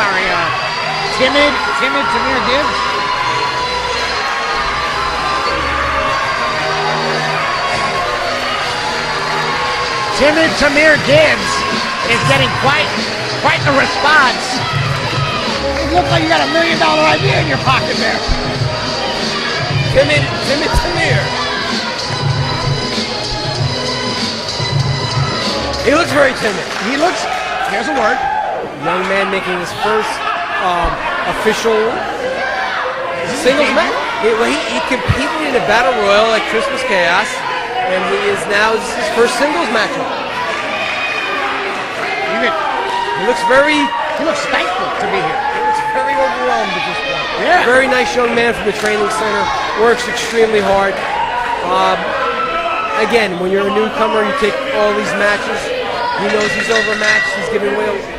sorry, Timid Tamir Gibbs. Timid Tamir Gibbs is getting quite the response. It looks like you got $1 million idea in your pocket there. Timid Tamir. He looks very timid. He looks, here's a word. Young man making his first official singles match. He competed in a battle royal at Christmas Chaos, and this is his first singles matchup. He looks thankful to be here. He looks very overwhelmed at this point. Yeah. Very nice young man from the training center. Works extremely hard. Again, when you're a newcomer, you take all these matches. He knows he's overmatched. He's giving away.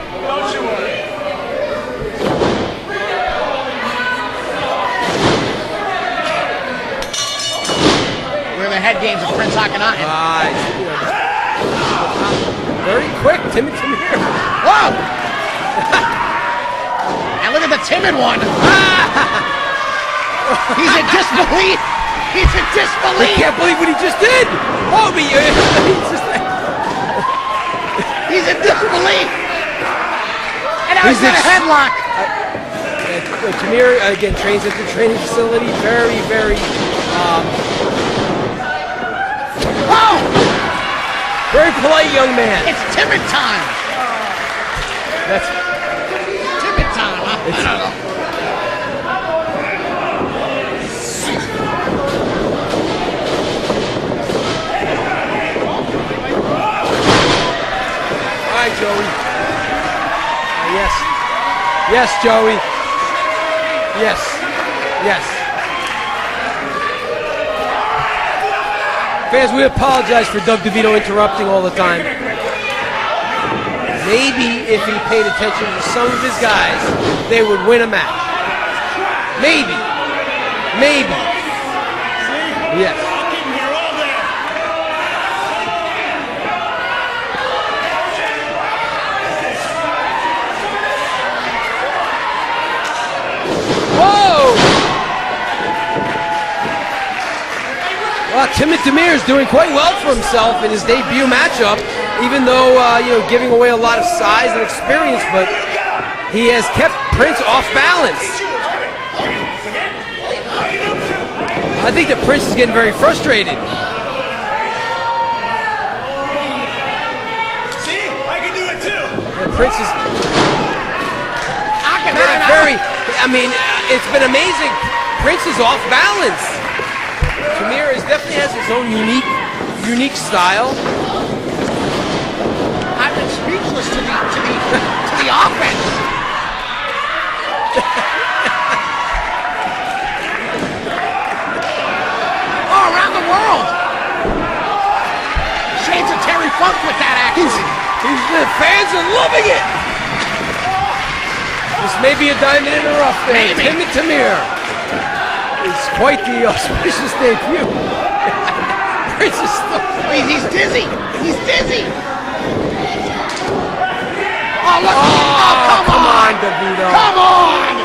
We're the head games of Prince Akkanatan. Very quick, Timid Tamir. Whoa! And look at the timid one. He's in disbelief. He's in disbelief. I can't believe what he just did. Oh, he's in disbelief. And now he's in a headlock. Tamir, again, trains at the training facility. Very, very... very polite young man. It's timid time. That's... timid time, huh? I don't know. All right, Joey. Yes. Yes, Joey. Yes. Yes. Fans, we apologize for Doug DeVito interrupting all the time. Maybe if he paid attention to some of his guys, they would win a match. Maybe. Maybe. Yes. Well, Timid Tamir is doing quite well for himself in his debut matchup, even though, giving away a lot of size and experience, but he has kept Prince off balance. I think that Prince is getting very frustrated. See? I can do it too! And Prince is it's been amazing. Prince is off balance. Tamir definitely has his own unique style. I've been speechless to the offense. All around the world. Shades of Terry Funk with that action. The fans are loving it. This may be a diamond in the rough there. Timid Tamir. It's quite the auspicious debut. Prince is still... He's dizzy. He's dizzy. Oh, look. Oh, come on, DeVito. Come on.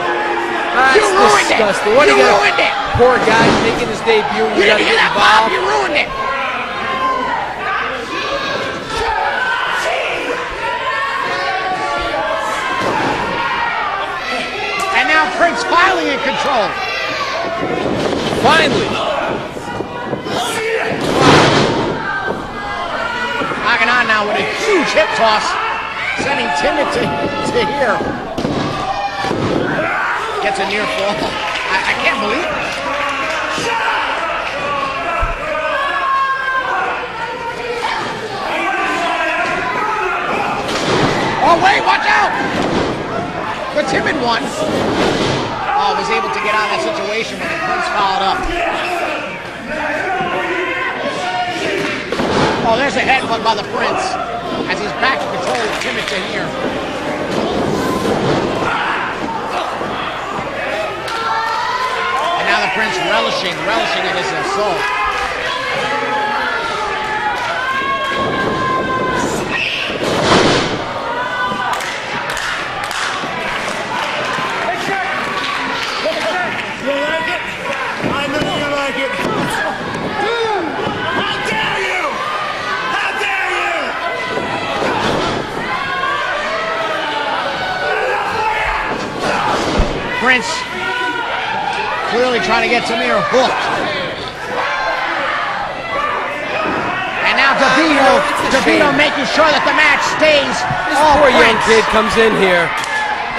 That's you ruined disgusting. it. What you ruined it. Poor guy making his debut. You got to get involved. You ruined it. And now Prince finally in control. Finally. Akkanatan now with a huge hip toss, sending Timid to here. Gets a near fall. I can't believe it. Oh wait, watch out! The timid one. Oh, was able to get out of that situation when the Prince followed up. Oh, there's a headbutt by the Prince as he's back in control of Timid to here. And now the Prince relishing in his assault. Prince clearly trying to get Tamir hooked. And now DeVito making sure that the match stays. This poor young kid comes in here.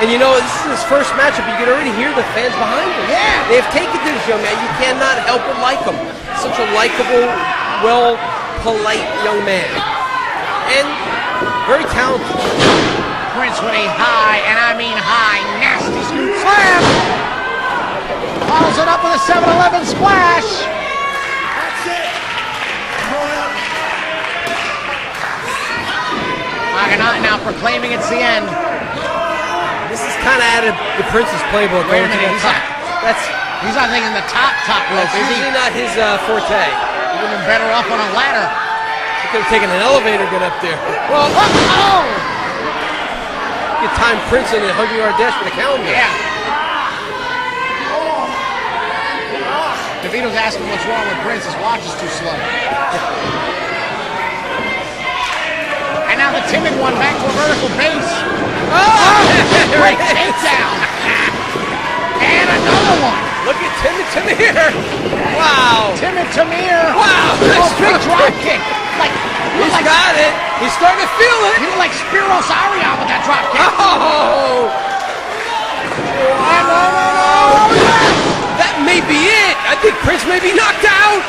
And you know, this is his first matchup. You can already hear the fans behind him. Yeah. They have taken to this young man. You cannot help but like him. Such a likable, polite young man. And very talented. Prince with a high, and I mean high, nasty scoop slam. Follows it up with a 7-Eleven splash. That's it. Come on up. Akkanatan now proclaiming it's the end. This is kind of out of the Prince's playbook. Wait a minute, he's not thinking the top rope, That's is he? usually not his forte. He would have been better off on a ladder. He could have taken an elevator to get up there. Well, oh! You could time Prince in a 100-yard dash with a calendar. Yeah. DeVito's asking what's wrong with Prince. His watch is too slow. And now the timid one back to a vertical base. Oh! Great takedown. And another one. Look at Timid Tamir. Wow. Timid Tamir. Wow. Oh, big drop kick. He's got it. He's starting to feel it. He looked like Spiros Arion with that drop kick. Oh. Oh, yes. That may be it. I think Prince may be knocked out.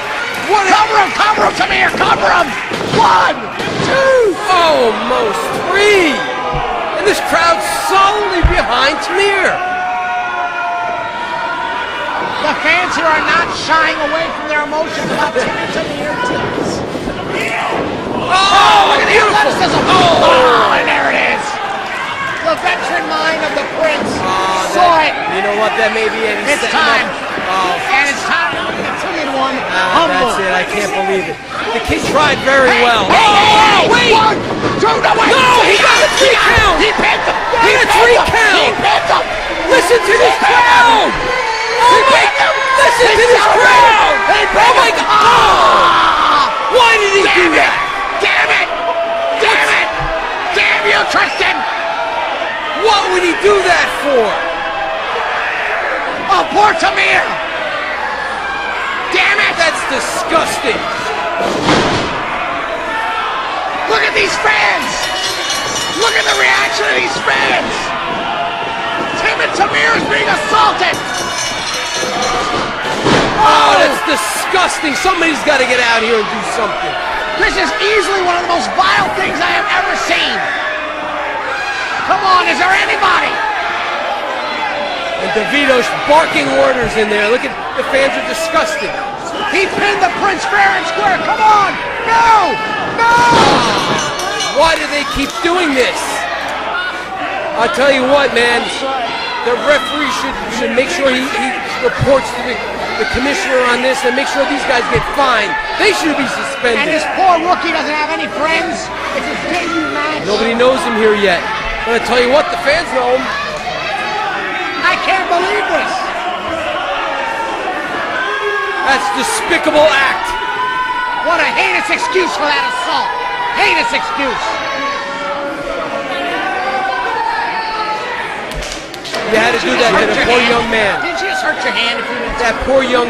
Cover him, Tamir, cover him. 1, 2. Almost 3. And this crowd's solidly behind Tamir. The fans here are not shying away from their emotions about Timid Tamir Gibbs. Oh, look at the athleticism. Oh, and there it is. The veteran mind of the Prince saw it. You know what? That may be it. It's time. And it's time to look at the timid one. Humble. That's it. I can't believe it. The kid tried very well. Hey, wait. 1, 2, no, wait. No, he got a 3 count. He pinned him. He got a 3 count. He pinned him. Listen to this crowd. Listen to this crowd. Oh, my God. Oh. Why did he do that? Damn it. Damn you, Tristan. What would he do that for? Oh, poor Tamir. Damn it. That's disgusting. Look at these fans. Look at the reaction of these fans. Timid Tamir is being assaulted. Oh, that's disgusting. Somebody's got to get out here and do something. This is easily one of the most vile things I have ever seen. Come on, is there anybody? And DeVito's barking orders in there. Look at the fans are disgusted. He pinned the Prince fair and square. Come on. No. Why do they keep doing this? I'll tell you what, man. The referee should make sure he reports to the commissioner on this and make sure these guys get fined. They should be suspended. And this poor rookie doesn't have any friends. It's his debut match. Nobody knows him here yet. I'm going to tell you what, the fans know him. I can't believe this. That's a despicable act. What a heinous excuse for that assault. Heinous excuse. You had to do that to the poor young man. Did you just hurt your hand if you That poor young